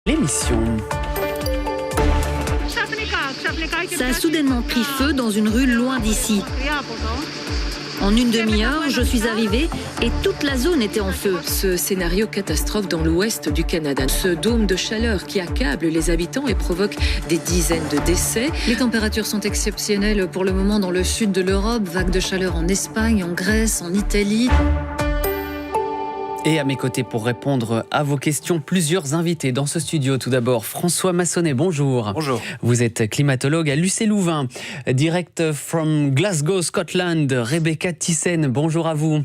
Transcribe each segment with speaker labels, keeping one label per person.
Speaker 1: L'émission.
Speaker 2: Ça a soudainement pris feu dans une rue loin d'ici. En une demi-heure, je suis arrivée et toute la zone était en feu.
Speaker 3: Ce scénario catastrophe dans l'ouest du Canada. Ce dôme de chaleur qui accable les habitants et provoque des dizaines de décès.
Speaker 2: Les températures sont exceptionnelles pour le moment dans le sud de l'Europe. Vague de chaleur en Espagne, en Grèce, en Italie.
Speaker 1: Et à mes côtés pour répondre à vos questions, plusieurs invités dans ce studio. Tout d'abord, François Massonnet, bonjour.
Speaker 4: Bonjour.
Speaker 1: Vous êtes climatologue à l'UC-Louvain. Direct from Glasgow, Scotland, Rebecca Thyssen, bonjour à vous.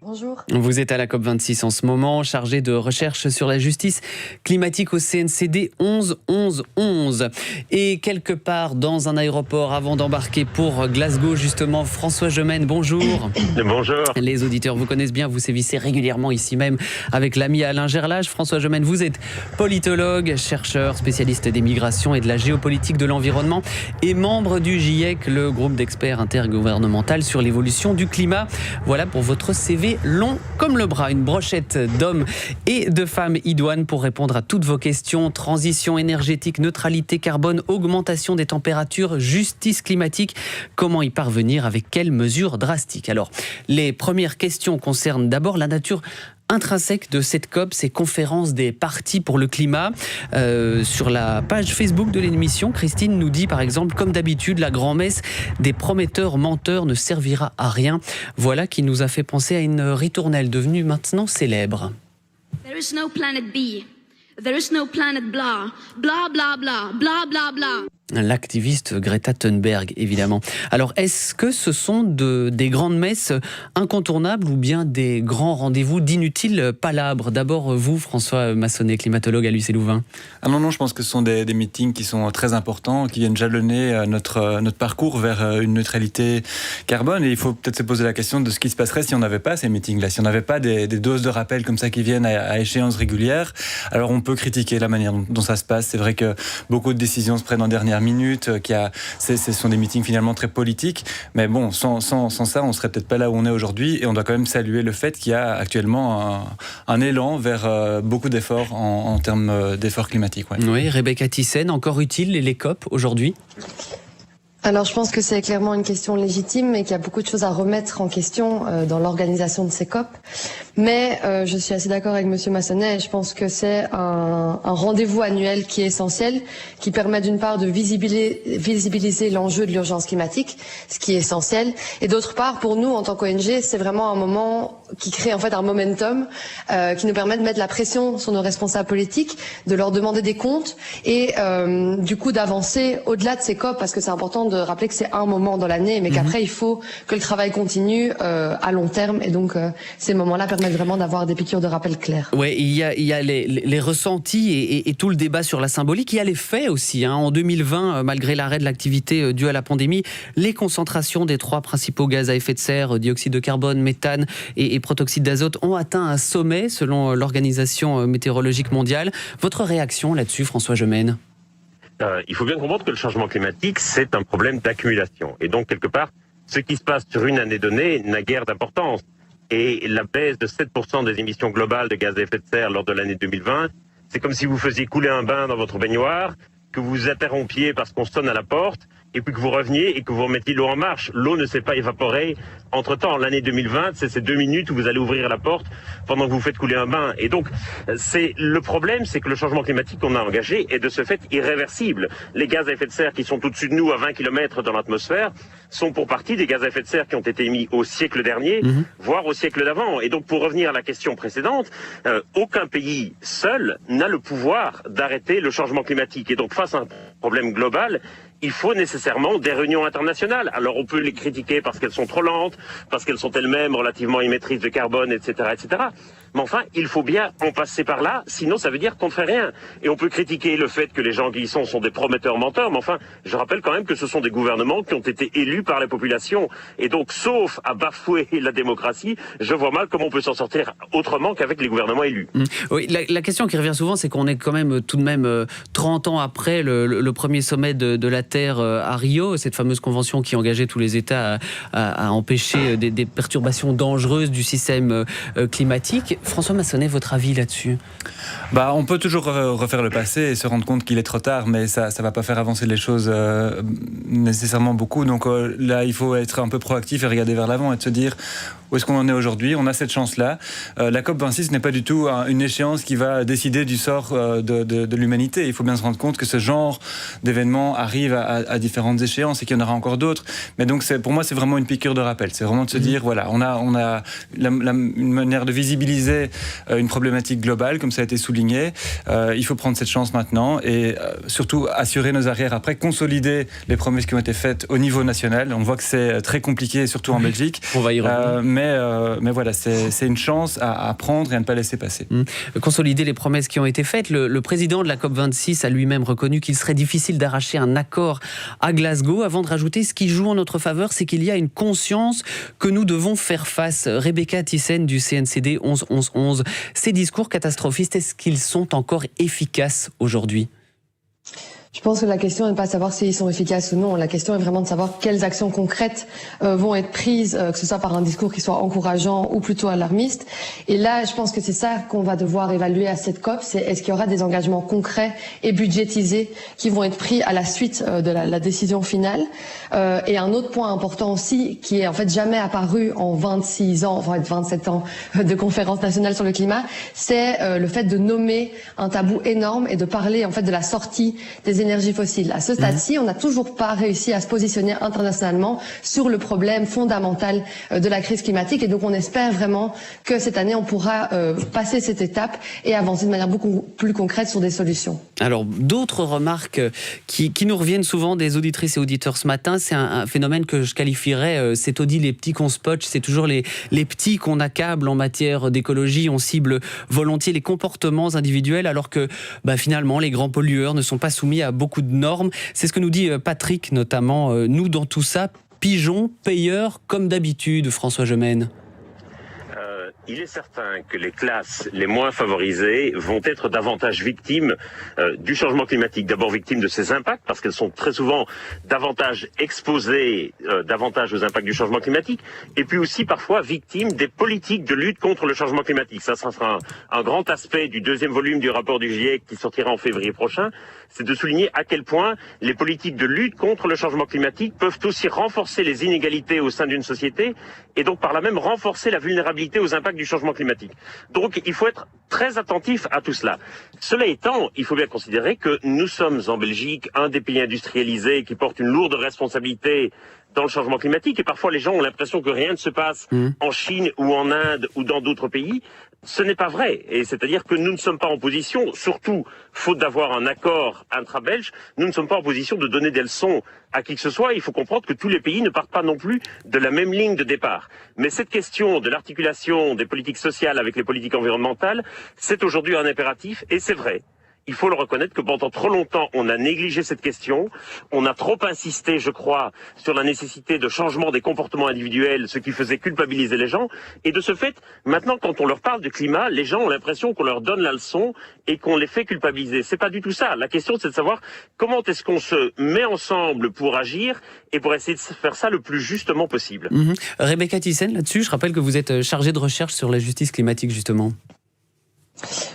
Speaker 5: Bonjour.
Speaker 1: Vous êtes à la COP26 en ce moment, chargée de recherche sur la justice climatique au CNCD 11-11-11. Et quelque part dans un aéroport avant d'embarquer pour Glasgow, justement, François Gemène, bonjour.
Speaker 6: Bonjour.
Speaker 1: Les auditeurs vous connaissent bien, vous sévissez régulièrement ici même avec l'ami Alain Gerlage. François Gemène, vous êtes politologue, chercheur, spécialiste des migrations et de la géopolitique de l'environnement et membre du GIEC, le groupe d'experts intergouvernemental sur l'évolution du climat. Voilà pour votre CV long comme le bras, une brochette d'hommes et de femmes idoines pour répondre à toutes vos questions. Transition énergétique, neutralité carbone, augmentation des températures, justice climatique. Comment y parvenir, avec quelles mesures drastiques? Alors, les premières questions concernent d'abord la nature intrinsèque de cette COP, ces conférences des partis pour le climat. Sur la page Facebook de l'émission, Christine nous dit par exemple, comme d'habitude, la grand-messe des prometteurs menteurs ne servira à rien. Voilà qui nous a fait penser à une ritournelle devenue maintenant célèbre.
Speaker 7: There is no planet B. There is no planet blah. Blah, blah, blah. Blah, blah, blah.
Speaker 1: L'activiste Greta Thunberg, évidemment. Alors, est-ce que ce sont des grandes messes incontournables ou bien des grands rendez-vous d'inutiles palabres? D'abord, vous, François Massonnet, climatologue à l'UC-Louvain.
Speaker 4: Ah non, je pense que ce sont des meetings qui sont très importants, qui viennent jalonner notre parcours vers une neutralité carbone. Et il faut peut-être se poser la question de ce qui se passerait si on n'avait pas ces meetings-là, si on n'avait pas des doses de rappel comme ça qui viennent à échéance régulière. Alors, on peut critiquer la manière dont ça se passe. C'est vrai que beaucoup de décisions se prennent en dernière minute, ce sont des meetings finalement très politiques, mais bon, sans ça, on serait peut-être pas là où on est aujourd'hui, et on doit quand même saluer le fait qu'il y a actuellement un élan vers beaucoup d'efforts en termes d'efforts climatiques. Ouais.
Speaker 1: Oui, Rebecca Thyssen, encore utile les COP aujourd'hui?
Speaker 5: Alors je pense que c'est clairement une question légitime et qu'il y a beaucoup de choses à remettre en question dans l'organisation de ces COP. Mais je suis assez d'accord avec Monsieur Massonnet et je pense que c'est un rendez-vous annuel qui est essentiel, qui permet d'une part de visibiliser l'enjeu de l'urgence climatique, ce qui est essentiel, et d'autre part pour nous en tant qu'ONG, c'est vraiment un moment qui crée en fait un momentum qui nous permet de mettre la pression sur nos responsables politiques, de leur demander des comptes et du coup d'avancer au-delà de ces COP, parce que c'est important de rappeler que c'est un moment dans l'année, mais qu'après il faut que le travail continue à long terme, et donc ces moments-là permettent vraiment d'avoir des piqûres de rappel claires.
Speaker 1: Oui, il y a les ressentis et tout le débat sur la symbolique. Il y a les faits aussi. En 2020, malgré l'arrêt de l'activité due à la pandémie, les concentrations des 3 principaux gaz à effet de serre, dioxyde de carbone, méthane et protoxyde d'azote, ont atteint un sommet selon l'Organisation météorologique mondiale. Votre réaction là-dessus, François Gemène?
Speaker 6: Il faut bien comprendre que le changement climatique, c'est un problème d'accumulation. Et donc, quelque part, ce qui se passe sur une année donnée n'a guère d'importance. Et la baisse de 7% des émissions globales de gaz à effet de serre lors de l'année 2020, c'est comme si vous faisiez couler un bain dans votre baignoire, que vous interrompiez parce qu'on sonne à la porte, et puis que vous reveniez et que vous remettiez l'eau en marche. L'eau ne s'est pas évaporée entre-temps. L'année 2020, c'est ces 2 minutes où vous allez ouvrir la porte pendant que vous faites couler un bain. Et donc, le problème, c'est que le changement climatique qu'on a engagé est de ce fait irréversible. Les gaz à effet de serre qui sont au-dessus de nous à 20 km dans l'atmosphère sont pour partie des gaz à effet de serre qui ont été émis au siècle dernier, voire au siècle d'avant. Et donc, pour revenir à la question précédente, aucun pays seul n'a le pouvoir d'arrêter le changement climatique. Et donc, face à un problème global, il faut nécessairement des réunions internationales. Alors on peut les critiquer parce qu'elles sont trop lentes, parce qu'elles sont elles-mêmes relativement émettrices de carbone, etc., etc. Mais enfin, il faut bien en passer par là, sinon ça veut dire qu'on ne fait rien. Et on peut critiquer le fait que les gens qui y sont des prometteurs menteurs, mais enfin, je rappelle quand même que ce sont des gouvernements qui ont été élus par la population. Et donc, sauf à bafouer la démocratie, je vois mal comment on peut s'en sortir autrement qu'avec les gouvernements élus.
Speaker 1: Oui, la question qui revient souvent, c'est qu'on est quand même tout de même 30 ans après le premier sommet de la Terre à Rio, cette fameuse convention qui engageait tous les États à empêcher des perturbations dangereuses du système climatique. François Massonnet, votre avis là-dessus ?
Speaker 4: On peut toujours refaire le passé et se rendre compte qu'il est trop tard, mais ça va pas faire avancer les choses nécessairement beaucoup. Donc là, il faut être un peu proactif et regarder vers l'avant et de se dire où est-ce qu'on en est aujourd'hui. On a cette chance-là. La COP26 n'est pas du tout une échéance qui va décider du sort de l'humanité. Il faut bien se rendre compte que ce genre d'événements arrive à différentes échéances et qu'il y en aura encore d'autres. Mais donc, pour moi, c'est vraiment une piqûre de rappel. C'est vraiment de se dire, voilà, on a une manière de visibiliser une problématique globale, comme ça a été souligné. Il faut prendre cette chance maintenant et surtout assurer nos arrières après, consolider les promesses qui ont été faites au niveau national. On voit que c'est très compliqué, surtout en Belgique.
Speaker 1: On va y revenir.
Speaker 4: Mais voilà, c'est une chance à prendre et à ne pas laisser passer.
Speaker 1: Consolider les promesses qui ont été faites. Le président de la COP26 a lui-même reconnu qu'il serait difficile d'arracher un accord à Glasgow. Avant de rajouter, ce qui joue en notre faveur, c'est qu'il y a une conscience que nous devons faire face. Rebecca Thyssen du CNCD 11-11-11. Ces discours catastrophistes, est-ce qu'ils sont encore efficaces aujourd'hui ?
Speaker 5: Je pense que la question n'est pas de savoir s'ils sont efficaces ou non. La question est vraiment de savoir quelles actions concrètes vont être prises, que ce soit par un discours qui soit encourageant ou plutôt alarmiste. Et là, je pense que c'est ça qu'on va devoir évaluer à cette COP. C'est est-ce qu'il y aura des engagements concrets et budgétisés qui vont être pris à la suite de la décision finale. Et un autre point important aussi, qui est en fait jamais apparu en 26 ans, enfin 27 ans de conférence nationale sur le climat, c'est le fait de nommer un tabou énorme et de parler en fait de la sortie des énergies fossiles. À ce stade-ci, on n'a toujours pas réussi à se positionner internationalement sur le problème fondamental de la crise climatique et donc on espère vraiment que cette année on pourra passer cette étape et avancer de manière beaucoup plus concrète sur des solutions.
Speaker 1: Alors d'autres remarques qui nous reviennent souvent des auditrices et auditeurs ce matin, c'est un phénomène que je qualifierais, c'est Audi, les petits qu'on spotche, c'est toujours les petits qu'on accable en matière d'écologie, on cible volontiers les comportements individuels alors que finalement les grands pollueurs ne sont pas soumis à beaucoup de normes. C'est ce que nous dit Patrick notamment. Nous dans tout ça, pigeons, payeurs comme d'habitude, François Gemène.
Speaker 6: Il est certain que les classes les moins favorisées vont être davantage victimes du changement climatique. D'abord victimes de ses impacts, parce qu'elles sont très souvent davantage exposées davantage aux impacts du changement climatique, et puis aussi parfois victimes des politiques de lutte contre le changement climatique. Ça sera un grand aspect du deuxième volume du rapport du GIEC qui sortira en février prochain, c'est de souligner à quel point les politiques de lutte contre le changement climatique peuvent aussi renforcer les inégalités au sein d'une société, et donc par là même renforcer la vulnérabilité aux impacts du changement climatique. Donc il faut être très attentif à tout cela. Cela étant, il faut bien considérer que nous sommes en Belgique un des pays industrialisés qui porte une lourde responsabilité dans le changement climatique et parfois les gens ont l'impression que rien ne se passe en Chine ou en Inde ou dans d'autres pays. Ce n'est pas vrai. Et c'est-à-dire que nous ne sommes pas en position, surtout faute d'avoir un accord intra-belge, nous ne sommes pas en position de donner des leçons à qui que ce soit. Il faut comprendre que tous les pays ne partent pas non plus de la même ligne de départ. Mais cette question de l'articulation des politiques sociales avec les politiques environnementales, c'est aujourd'hui un impératif et c'est vrai. Il faut le reconnaître que pendant trop longtemps, on a négligé cette question. On a trop insisté, je crois, sur la nécessité de changement des comportements individuels, ce qui faisait culpabiliser les gens. Et de ce fait, maintenant, quand on leur parle de climat, les gens ont l'impression qu'on leur donne la leçon et qu'on les fait culpabiliser. C'est pas du tout ça. La question, c'est de savoir comment est-ce qu'on se met ensemble pour agir et pour essayer de faire ça le plus justement possible.
Speaker 1: Rebecca Thyssen, là-dessus, je rappelle que vous êtes chargée de recherche sur la justice climatique, justement.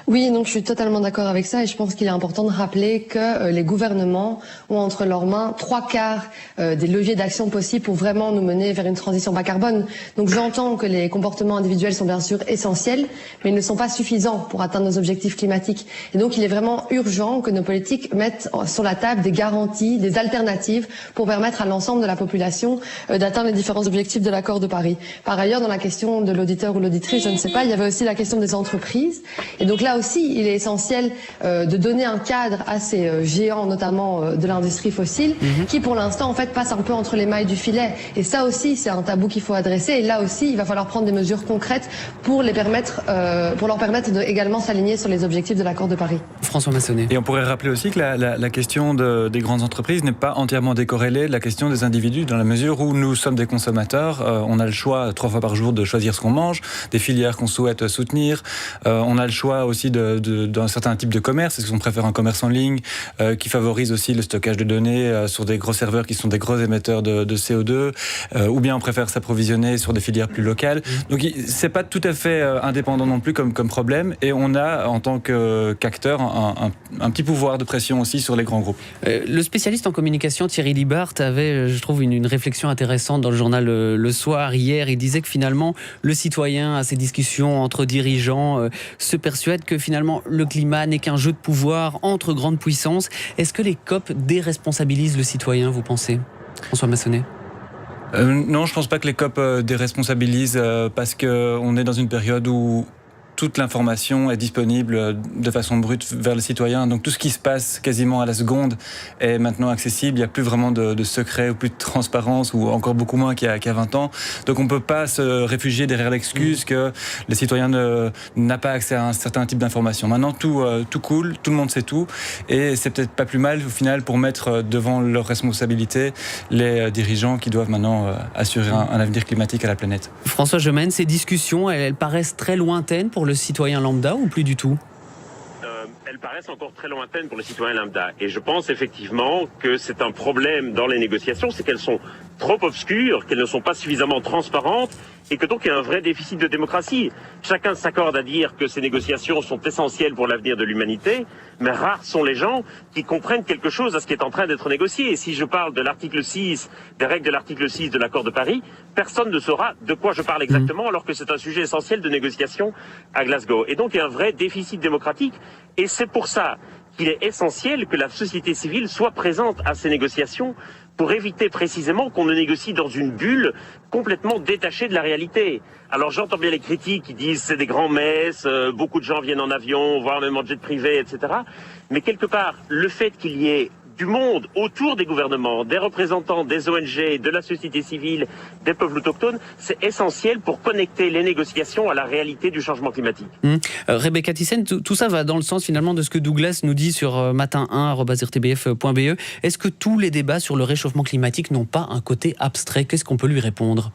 Speaker 5: Oui, donc je suis totalement d'accord avec ça et je pense qu'il est important de rappeler que les gouvernements ont entre leurs mains 3/4 des leviers d'action possibles pour vraiment nous mener vers une transition bas carbone. Donc j'entends que les comportements individuels sont bien sûr essentiels, mais ils ne sont pas suffisants pour atteindre nos objectifs climatiques. Et donc il est vraiment urgent que nos politiques mettent sur la table des garanties, des alternatives pour permettre à l'ensemble de la population d'atteindre les différents objectifs de l'accord de Paris. Par ailleurs, dans la question de l'auditeur ou l'auditrice, je ne sais pas, il y avait aussi la question des entreprises. Et donc là aussi, il est essentiel de donner un cadre à ces géants, notamment de l'industrie fossile, qui pour l'instant en fait passent un peu entre les mailles du filet. Et ça aussi, c'est un tabou qu'il faut adresser. Et là aussi, il va falloir prendre des mesures concrètes pour leur permettre de également s'aligner sur les objectifs de l'accord de Paris.
Speaker 1: François Massonnet.
Speaker 4: Et on pourrait rappeler aussi que la question des grandes entreprises n'est pas entièrement décorrélée de la question des individus, dans la mesure où nous sommes des consommateurs, on a le choix 3 fois par jour de choisir ce qu'on mange, des filières qu'on souhaite soutenir, on a le choix aussi d'un certain type de commerce, est-ce qu'on préfère un commerce en ligne qui favorise aussi le stockage de données sur des gros serveurs qui sont des gros émetteurs de CO2, ou bien on préfère s'approvisionner sur des filières plus locales. Donc c'est pas tout à fait indépendant non plus comme problème, et on a en tant qu'acteur un petit pouvoir de pression aussi sur les grands groupes.
Speaker 1: Le spécialiste en communication Thierry Libart avait, je trouve, une réflexion intéressante dans le journal Le Soir hier. Il disait que finalement le citoyen à ces discussions entre dirigeants se persuade que finalement le climat n'est qu'un jeu de pouvoir entre grandes puissances. Est-ce que les COP déresponsabilisent le citoyen, vous pensez, François Massonnet?
Speaker 4: Non, je ne pense pas que les COP déresponsabilisent parce qu'on est dans une période où toute l'information est disponible de façon brute vers le citoyen. Donc tout ce qui se passe quasiment à la seconde est maintenant accessible. Il n'y a plus vraiment de secret ou plus de transparence, ou encore beaucoup moins qu'il y a 20 ans. Donc on ne peut pas se réfugier derrière l'excuse que les citoyens n'a pas accès à un certain type d'information. Maintenant tout coule, tout le monde sait tout, et c'est peut-être pas plus mal au final pour mettre devant leurs responsabilités les dirigeants qui doivent maintenant assurer un avenir climatique à la planète.
Speaker 1: François Gemène, ces discussions, elles paraissent très lointaines pour le citoyen lambda ou plus du tout?
Speaker 6: Elles paraissent encore très lointaines pour le citoyen lambda. Et je pense effectivement que c'est un problème dans les négociations, c'est qu'elles sont trop obscures, qu'elles ne sont pas suffisamment transparentes, et que donc il y a un vrai déficit de démocratie. Chacun s'accorde à dire que ces négociations sont essentielles pour l'avenir de l'humanité, mais rares sont les gens qui comprennent quelque chose à ce qui est en train d'être négocié. Et si je parle de l'article 6, des règles de l'article 6 de l'accord de Paris, personne ne saura de quoi je parle exactement, alors que c'est un sujet essentiel de négociation à Glasgow. Et donc il y a un vrai déficit démocratique, et c'est pour ça qu'il est essentiel que la société civile soit présente à ces négociations, pour éviter précisément qu'on ne négocie dans une bulle complètement détachée de la réalité. Alors j'entends bien les critiques qui disent c'est des grands messes, beaucoup de gens viennent en avion, voire même en jet privé, etc. Mais quelque part, le fait qu'il y ait du monde autour des gouvernements, des représentants des ONG, de la société civile, des peuples autochtones, c'est essentiel pour connecter les négociations à la réalité du changement climatique.
Speaker 1: Rebecca Thyssen, tout ça va dans le sens finalement de ce que Douglas nous dit sur matin1@rtbf.be. Est-ce que tous les débats sur le réchauffement climatique n'ont pas un côté abstrait? Qu'est-ce qu'on peut lui répondre?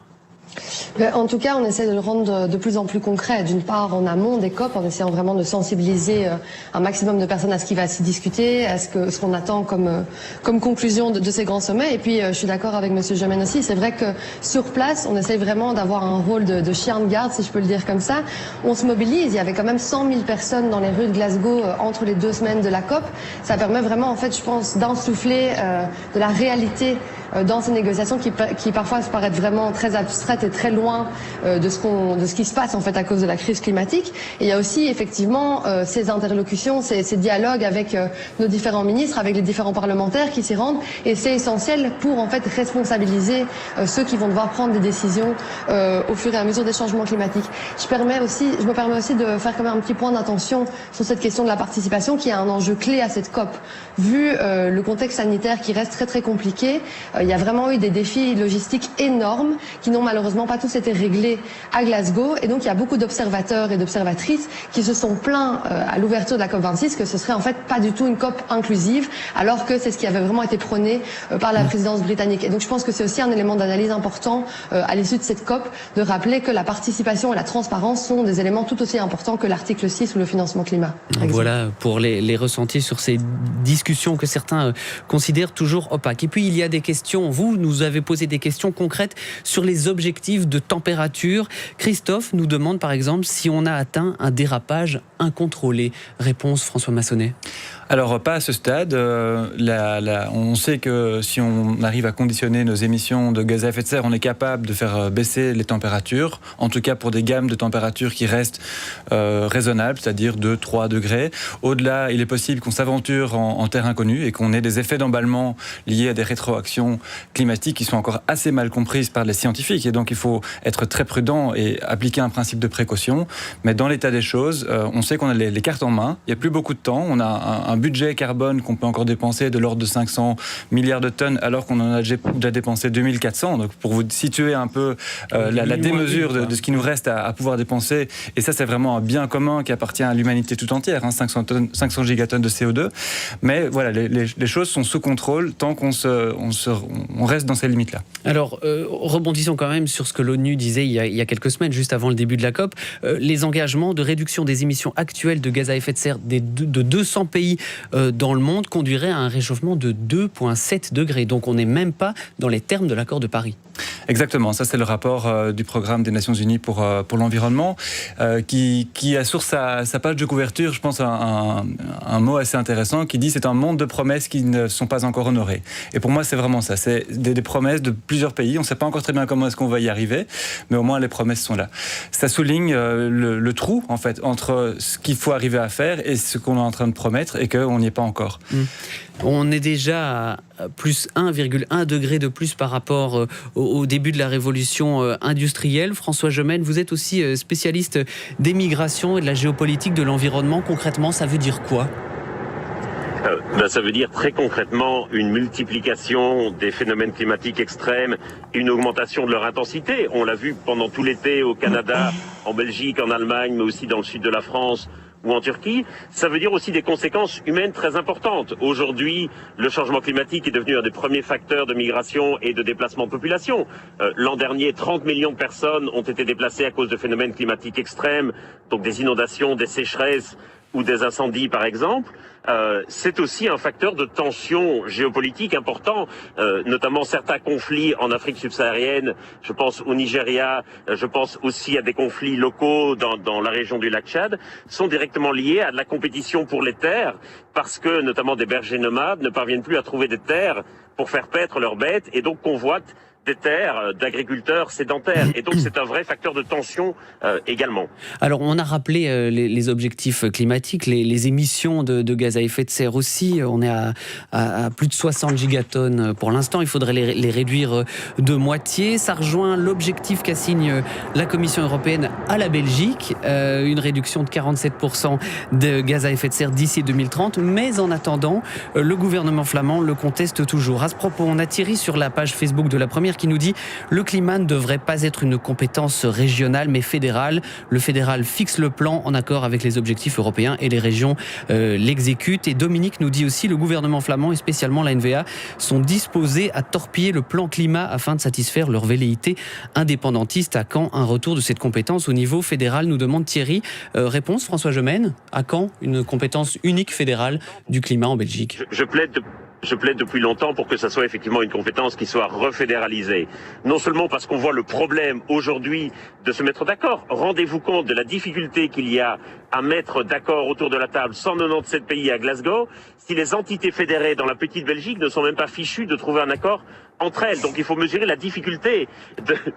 Speaker 5: En tout cas, on essaie de le rendre de plus en plus concret. D'une part, en amont des COP, en essayant vraiment de sensibiliser un maximum de personnes à ce qui va s'y discuter, à ce qu'on attend comme conclusion de ces grands sommets. Et puis, je suis d'accord avec Monsieur Gemène aussi. C'est vrai que sur place, on essaye vraiment d'avoir un rôle de chien de garde, si je peux le dire comme ça. On se mobilise. Il y avait quand même 100 000 personnes dans les rues de Glasgow entre les 2 semaines de la COP. Ça permet vraiment, en fait, je pense, d'insuffler de la réalité dans ces négociations qui parfois se paraissent vraiment très abstraites et très loin de ce qui se passe en fait à cause de la crise climatique. Et il y a aussi effectivement ces interlocutions, ces dialogues avec nos différents ministres, avec les différents parlementaires qui s'y rendent, et c'est essentiel pour en fait responsabiliser ceux qui vont devoir prendre des décisions au fur et à mesure des changements climatiques. Je me permets aussi de faire quand même un petit point d'attention sur cette question de la participation qui est un enjeu clé à cette COP. Vu le contexte sanitaire qui reste très très compliqué, il y a vraiment eu des défis logistiques énormes qui n'ont malheureusement pas tous été réglés à Glasgow, et donc il y a beaucoup d'observateurs et d'observatrices qui se sont plaints à l'ouverture de la COP26 que ce serait en fait pas du tout une COP inclusive, alors que c'est ce qui avait vraiment été prôné par la présidence britannique. Et donc je pense que c'est aussi un élément d'analyse important à l'issue de cette COP, de rappeler que la participation et la transparence sont des éléments tout aussi importants que l'article 6 ou le financement climat.
Speaker 1: Voilà pour les ressentis sur ces discussions que certains considèrent toujours opaques. Et puis il y a des questions, vous nous avez posé des questions concrètes sur les objectifs de température. Christophe nous demande par exemple si on a atteint un dérapage incontrôlé. Réponse François Massonnet.
Speaker 4: Alors, pas à ce stade. On sait que si on arrive à conditionner nos émissions de gaz à effet de serre, on est capable de faire baisser les températures, en tout cas pour des gammes de températures qui restent raisonnables, c'est-à-dire 2-3 degrés. Au-delà, il est possible qu'on s'aventure en terre inconnue et qu'on ait des effets d'emballement liés à des rétroactions climatiques qui sont encore assez mal comprises par les scientifiques. Et donc, il faut être très prudent et appliquer un principe de précaution. Mais dans l'état des choses, on sait qu'on a les cartes en main. Il n'y a plus beaucoup de temps. On a un budget carbone qu'on peut encore dépenser de l'ordre de 500 milliards de tonnes, alors qu'on en a déjà dépensé 2400. Donc pour vous situer un peu la démesure de ce qui nous reste à pouvoir dépenser, et ça c'est vraiment un bien commun qui appartient à l'humanité tout entière, 500 gigatonnes de CO2. Mais voilà, les choses sont sous contrôle tant qu'on reste dans ces limites-là.
Speaker 1: Alors, rebondissons quand même sur ce que l'ONU disait il y a quelques semaines, juste avant le début de la COP. Les engagements de réduction des émissions actuelles de gaz à effet de serre de 200 pays dans le monde conduiraient à un réchauffement de 2,7 degrés. Donc on n'est même pas dans les termes de l'accord de Paris.
Speaker 4: Exactement, ça c'est le rapport du programme des Nations Unies pour l'environnement qui a sur sa page de couverture, je pense, un mot assez intéressant qui dit c'est un monde de promesses qui ne sont pas encore honorées. Et pour moi c'est vraiment ça, c'est des promesses de plusieurs pays, on ne sait pas encore très bien comment est-ce qu'on va y arriver, mais au moins les promesses sont là. Ça souligne le trou en fait entre ce qu'il faut arriver à faire et ce qu'on est en train de promettre et qu'on n'y est pas encore.
Speaker 1: On est déjà à plus 1,1 degré de plus par rapport au début de la révolution industrielle. François Gemenne, vous êtes aussi spécialiste des migrations et de la géopolitique de l'environnement. Concrètement, ça veut dire quoi ?
Speaker 6: Ça veut dire très concrètement une multiplication des phénomènes climatiques extrêmes, une augmentation de leur intensité. On l'a vu pendant tout l'été au Canada, en Belgique, en Allemagne, mais aussi dans le sud de la France ou en Turquie. Ça veut dire aussi des conséquences humaines très importantes. Aujourd'hui, le changement climatique est devenu un des premiers facteurs de migration et de déplacement de population. L'an dernier, 30 millions de personnes ont été déplacées à cause de phénomènes climatiques extrêmes, donc des inondations, des sécheresses ou des incendies par exemple. C'est aussi un facteur de tension géopolitique important, notamment certains conflits en Afrique subsaharienne, je pense au Nigeria, je pense aussi à des conflits locaux dans la région du lac Tchad, sont directement liés à de la compétition pour les terres, parce que notamment des bergers nomades ne parviennent plus à trouver des terres pour faire paître leurs bêtes et donc convoitent des terres d'agriculteurs sédentaires. Et donc c'est un vrai facteur de tension également.
Speaker 1: Alors on a rappelé les objectifs climatiques, les émissions de gaz à effet de serre aussi. On est à plus de 60 gigatonnes pour l'instant. Il faudrait les réduire de moitié. Ça rejoint l'objectif qu'assigne la Commission européenne à la Belgique, une réduction de 47% de gaz à effet de serre d'ici 2030. Mais en attendant, le gouvernement flamand le conteste toujours. À ce propos, on a Thierry sur la page Facebook de La Première qui nous dit « Le climat ne devrait pas être une compétence régionale mais fédérale. Le fédéral fixe le plan en accord avec les objectifs européens et les régions l'exécutent. » Et Dominique nous dit aussi « Le gouvernement flamand et spécialement la NVA sont disposés à torpiller le plan climat afin de satisfaire leur velléité indépendantiste. À quand un retour de cette compétence au niveau fédéral ?» nous demande Thierry. Réponse François Gemenne, à quand une compétence unique fédérale du climat en Belgique ?
Speaker 6: Je plaide depuis longtemps pour que ça soit effectivement une compétence qui soit refédéralisée. Non seulement parce qu'on voit le problème aujourd'hui de se mettre d'accord. Rendez-vous compte de la difficulté qu'il y a à mettre d'accord autour de la table 197 pays à Glasgow, si les entités fédérées dans la petite Belgique ne sont même pas fichues de trouver un accord entre elles. Donc il faut mesurer la difficulté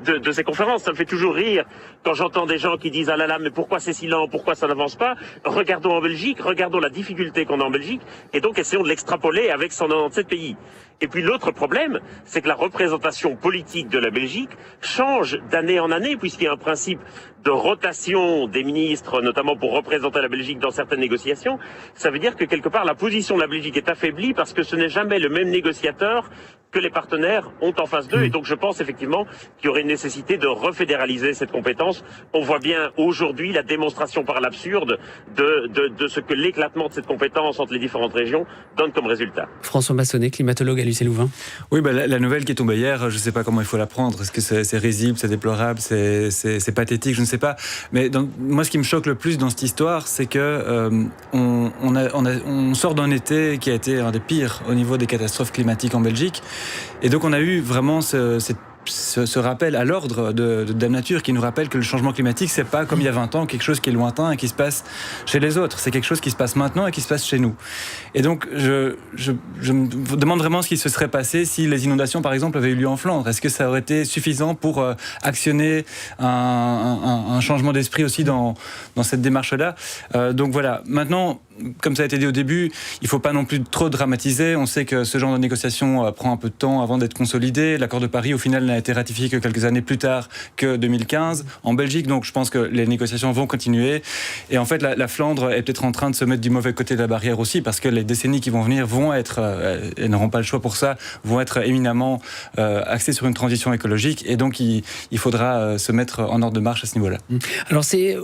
Speaker 6: de ces conférences. Ça me fait toujours rire quand j'entends des gens qui disent « Ah là là, mais pourquoi c'est si lent, pourquoi ça n'avance pas ?» Regardons en Belgique, regardons la difficulté qu'on a en Belgique, et donc essayons de l'extrapoler avec 197 pays. Et puis l'autre problème, c'est que la représentation politique de la Belgique change d'année en année, puisqu'il y a un principe de rotation des ministres, notamment pour représenter la Belgique dans certaines négociations. Ça veut dire que quelque part la position de la Belgique est affaiblie parce que ce n'est jamais le même négociateur que les partenaires ont en face d'eux. Et donc je pense effectivement qu'il y aurait une nécessité de refédéraliser cette compétence. On voit bien aujourd'hui la démonstration par l'absurde de ce que l'éclatement de cette compétence entre les différentes régions donne comme résultat.
Speaker 1: François Massonnet, climatologue à l'UCLouvain.
Speaker 4: Oui, la nouvelle qui est tombée hier, je ne sais pas comment il faut la prendre. Est-ce que c'est risible, c'est déplorable, c'est pathétique, je ne sais pas. Mais moi, ce qui me choque le plus dans cette histoire, c'est que on sort d'un été qui a été un des pires au niveau des catastrophes climatiques en Belgique. Et donc on a eu vraiment ce rappel à l'ordre de Dame Nature qui nous rappelle que le changement climatique, c'est pas comme il y a 20 ans quelque chose qui est lointain et qui se passe chez les autres. C'est quelque chose qui se passe maintenant et qui se passe chez nous. Et donc je me demande vraiment ce qui se serait passé si les inondations, par exemple, avaient eu lieu en Flandre. Est-ce que ça aurait été suffisant pour actionner un changement d'esprit aussi dans cette démarche-là ? Donc voilà. Maintenant, comme ça a été dit au début, il ne faut pas non plus trop dramatiser. On sait que ce genre de négociation prend un peu de temps avant d'être consolidé. L'accord de Paris, au final, n'a été ratifié que quelques années plus tard que 2015 en Belgique. Donc je pense que les négociations vont continuer. Et en fait, la Flandre est peut-être en train de se mettre du mauvais côté de la barrière aussi, parce que les décennies qui vont venir vont être, et n'auront pas le choix pour ça, vont être éminemment axées sur une transition écologique. Et donc il faudra se mettre en ordre de marche à ce niveau-là.
Speaker 1: Alors c'est,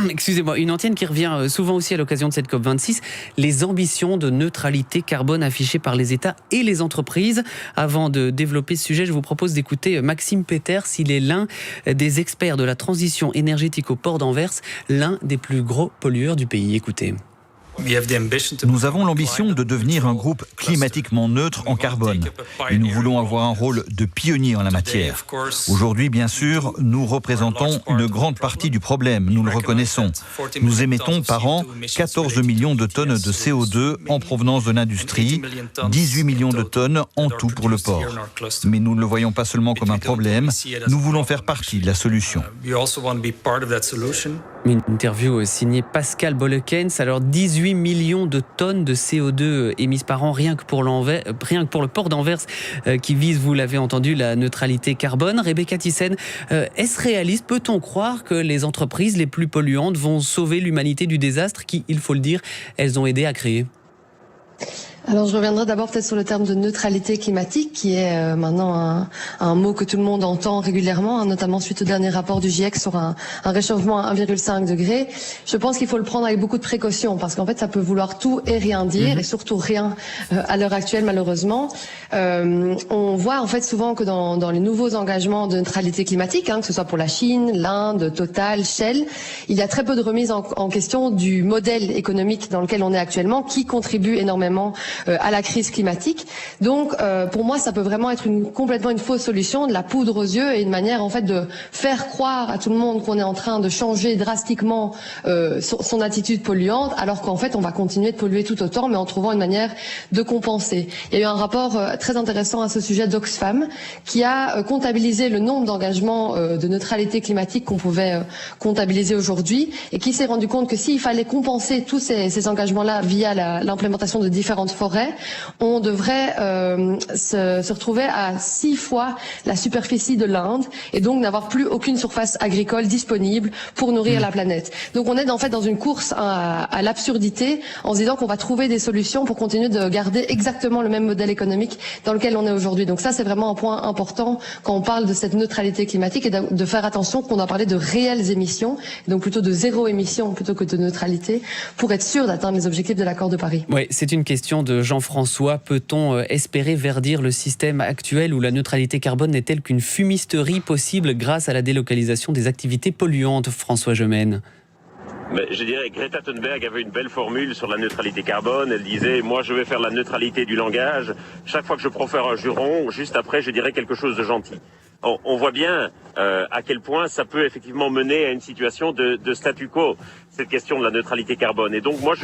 Speaker 1: excusez-moi, une antienne qui revient souvent aussi à l'occasion de cette COP26, les ambitions de neutralité carbone affichées par les États et les entreprises. Avant de développer ce sujet, je vous propose d'écouter Maxime Peters. Il est l'un des experts de la transition énergétique au port d'Anvers, l'un des plus gros pollueurs du pays. Écoutez.
Speaker 8: Nous avons l'ambition de devenir un groupe climatiquement neutre en carbone et nous voulons avoir un rôle de pionnier en la matière. Aujourd'hui, bien sûr, nous représentons une grande partie du problème, nous le reconnaissons. Nous émettons par an 14 millions de tonnes de CO2 en provenance de l'industrie, 18 millions de tonnes en tout pour le port. Mais nous ne le voyons pas seulement comme un problème, nous voulons faire partie de la solution.
Speaker 1: Une interview signée Pascal Bollekens. Alors 18 millions de tonnes de CO2 émises par an rien que pour le port d'Anvers qui vise, vous l'avez entendu, la neutralité carbone. Rebecca Thyssen, est-ce réaliste? Peut-on croire que les entreprises les plus polluantes vont sauver l'humanité du désastre qui, il faut le dire, elles ont aidé à créer?
Speaker 5: Alors je reviendrai d'abord peut-être sur le terme de neutralité climatique qui est maintenant un mot que tout le monde entend régulièrement, notamment suite au dernier rapport du GIEC sur un réchauffement à 1,5 degré. Je pense qu'il faut le prendre avec beaucoup de précaution parce qu'en fait ça peut vouloir tout et rien dire et surtout rien à l'heure actuelle malheureusement. On voit en fait souvent que dans les nouveaux engagements de neutralité climatique, que ce soit pour la Chine, l'Inde, Total, Shell, il y a très peu de remise en question du modèle économique dans lequel on est actuellement qui contribue énormément à la crise climatique. Donc, pour moi, ça peut vraiment être complètement une fausse solution, de la poudre aux yeux et une manière en fait de faire croire à tout le monde qu'on est en train de changer drastiquement son attitude polluante, alors qu'en fait, on va continuer de polluer tout autant, mais en trouvant une manière de compenser. Il y a eu un rapport très intéressant à ce sujet d'Oxfam qui a comptabilisé le nombre d'engagements de neutralité climatique qu'on pouvait comptabiliser aujourd'hui et qui s'est rendu compte que s'il fallait compenser tous ces engagements-là via l'implémentation de différentes forêts, on devrait se retrouver à 6 fois la superficie de l'Inde et donc n'avoir plus aucune surface agricole disponible pour nourrir la planète. Donc on est en fait dans une course à l'absurdité en se disant qu'on va trouver des solutions pour continuer de garder exactement le même modèle économique dans lequel on est aujourd'hui. Donc ça c'est vraiment un point important quand on parle de cette neutralité climatique et de faire attention qu'on doit parler de réelles émissions, donc plutôt de zéro émission plutôt que de neutralité pour être sûr d'atteindre les objectifs de l'accord de Paris.
Speaker 1: Oui, c'est une question de Jean-François. Peut-on espérer verdir le système actuel où la neutralité carbone n'est-elle qu'une fumisterie possible grâce à la délocalisation des activités polluantes, François Gemène?
Speaker 6: Mais je dirais que Greta Thunberg avait une belle formule sur la neutralité carbone. Elle disait, moi je vais faire la neutralité du langage. Chaque fois que je profère un juron, juste après je dirais quelque chose de gentil. On voit bien à quel point ça peut effectivement mener à une situation de statu quo, cette question de la neutralité carbone. Et donc moi,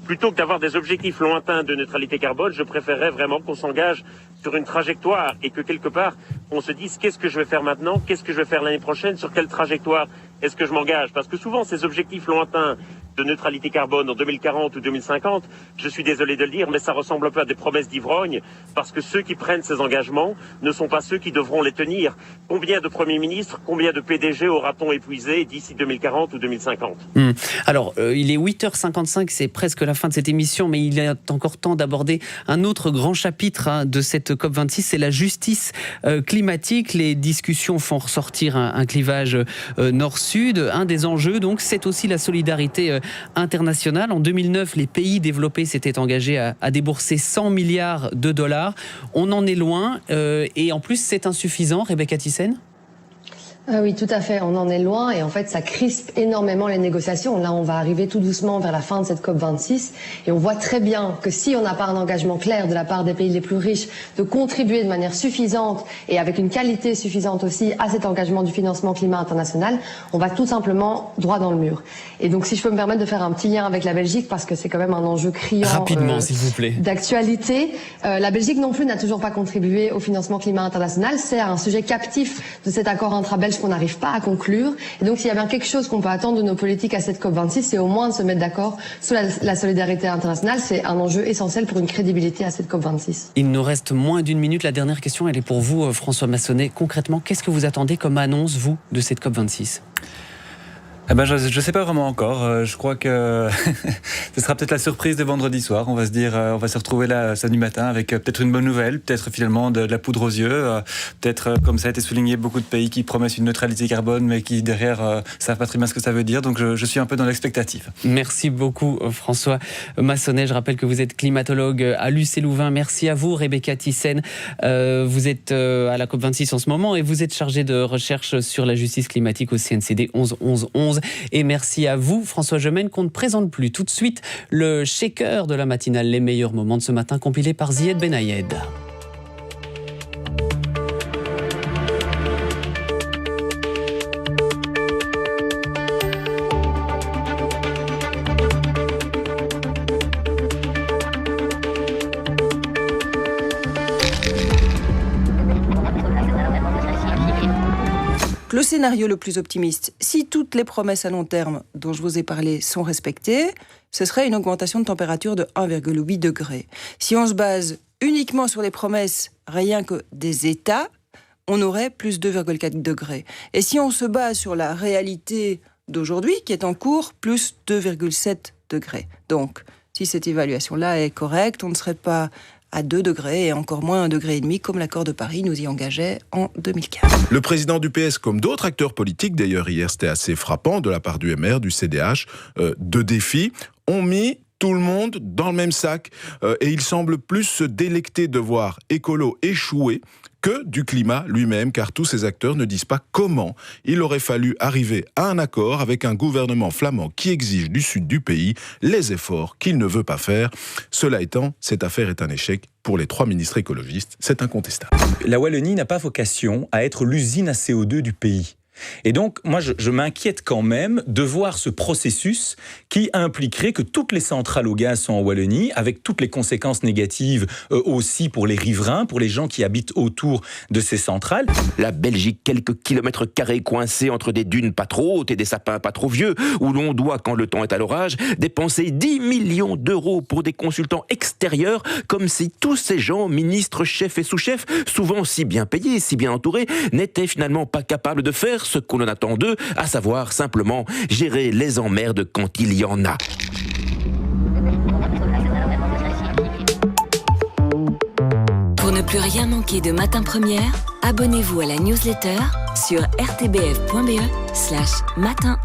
Speaker 6: plutôt que d'avoir des objectifs lointains de neutralité carbone, je préférerais vraiment qu'on s'engage sur une trajectoire et que quelque part, on se dise qu'est-ce que je vais faire maintenant, qu'est-ce que je vais faire l'année prochaine, sur quelle trajectoire est-ce que je m'engage. Parce que souvent, ces objectifs lointains de neutralité carbone en 2040 ou 2050, je suis désolé de le dire, mais ça ressemble un peu à des promesses d'ivrogne, parce que ceux qui prennent ces engagements ne sont pas ceux qui devront les tenir. Combien de premiers ministres, combien de PDG aura-t-on épuisé d'ici 2040 ou 2050 ?
Speaker 1: Alors, il est 8h55, c'est presque la fin de cette émission, mais il est encore temps d'aborder un autre grand chapitre de cette COP26, c'est la justice climatique. Les discussions font ressortir un clivage nord-sud. Un des enjeux, donc, c'est aussi la solidarité internationale. En 2009, les pays développés s'étaient engagés à débourser 100 milliards de dollars. On en est loin et en plus, c'est insuffisant, Rebecca Thyssen ?
Speaker 5: Oui, tout à fait. On en est loin et en fait, ça crispe énormément les négociations. Là, on va arriver tout doucement vers la fin de cette COP26 et on voit très bien que si on n'a pas un engagement clair de la part des pays les plus riches de contribuer de manière suffisante et avec une qualité suffisante aussi à cet engagement du financement climat international, on va tout simplement droit dans le mur. Et donc, si je peux me permettre de faire un petit lien avec la Belgique parce que c'est quand même un enjeu criant
Speaker 1: rapidement, s'il vous plaît,
Speaker 5: d'actualité. La Belgique non plus n'a toujours pas contribué au financement climat international. C'est un sujet captif de cet accord intra-belge qu'on n'arrive pas à conclure. Et donc, s'il y a bien quelque chose qu'on peut attendre de nos politiques à cette COP26, c'est au moins de se mettre d'accord sur la solidarité internationale. C'est un enjeu essentiel pour une crédibilité à cette COP26.
Speaker 1: Il nous reste moins d'une minute. La dernière question, elle est pour vous, François Massonnet. Concrètement, qu'est-ce que vous attendez comme annonce, vous, de cette COP26 ?
Speaker 4: Je ne sais pas vraiment encore. Je crois que ce sera peut-être la surprise de vendredi soir. On va se dire, on va se retrouver là samedi matin avec peut-être une bonne nouvelle, peut-être finalement de la poudre aux yeux, peut-être comme ça a été souligné, beaucoup de pays qui promettent une neutralité carbone, mais qui derrière savent pas très bien ce que ça veut dire. Donc je suis un peu dans l'expectative.
Speaker 1: Merci beaucoup François Massonnet. Je rappelle que vous êtes climatologue à l'UC Louvain. Merci à vous Rebecca Thyssen. Vous êtes à la COP26 en ce moment et vous êtes chargée de recherche sur la justice climatique au CNCD 11-11-11. Et merci à vous, François Gemène, qu'on ne présente plus. Tout de suite, le shaker de la matinale, les meilleurs moments de ce matin, compilé par Zied Benayed.
Speaker 9: Le scénario le plus optimiste, si toutes les promesses à long terme dont je vous ai parlé sont respectées, ce serait une augmentation de température de 1,8 degré. Si on se base uniquement sur les promesses rien que des États, on aurait plus 2,4 degrés. Et si on se base sur la réalité d'aujourd'hui, qui est en cours, plus 2,7 degrés. Donc, si cette évaluation-là est correcte, on ne serait pas à 2 degrés et encore moins 1,5 degré comme l'accord de Paris nous y engageait en 2015.
Speaker 10: Le président du PS, comme d'autres acteurs politiques, d'ailleurs hier c'était assez frappant de la part du MR, du CDH, de défis, ont mis tout le monde dans le même sac. Et il semble plus se délecter de voir écolo échouer que du climat lui-même, car tous ces acteurs ne disent pas comment il aurait fallu arriver à un accord avec un gouvernement flamand qui exige du sud du pays les efforts qu'il ne veut pas faire. Cela étant, cette affaire est un échec pour les 3 ministres écologistes, c'est incontestable.
Speaker 11: La Wallonie n'a pas vocation à être l'usine à CO2 du pays. Et donc, moi, je m'inquiète quand même de voir ce processus qui impliquerait que toutes les centrales au gaz sont en Wallonie, avec toutes les conséquences négatives aussi pour les riverains, pour les gens qui habitent autour de ces centrales.
Speaker 12: La Belgique, quelques kilomètres carrés coincés entre des dunes pas trop hautes et des sapins pas trop vieux, où l'on doit, quand le temps est à l'orage, dépenser 10 millions d'euros pour des consultants extérieurs, comme si tous ces gens, ministres, chefs et sous-chefs, souvent si bien payés, si bien entourés, n'étaient finalement pas capables de faire ce qu'on en attend d'eux, à savoir simplement gérer les emmerdes quand il y en a.
Speaker 13: Pour ne plus rien manquer de Matin Première, abonnez-vous à la newsletter sur rtbf.be/matin1.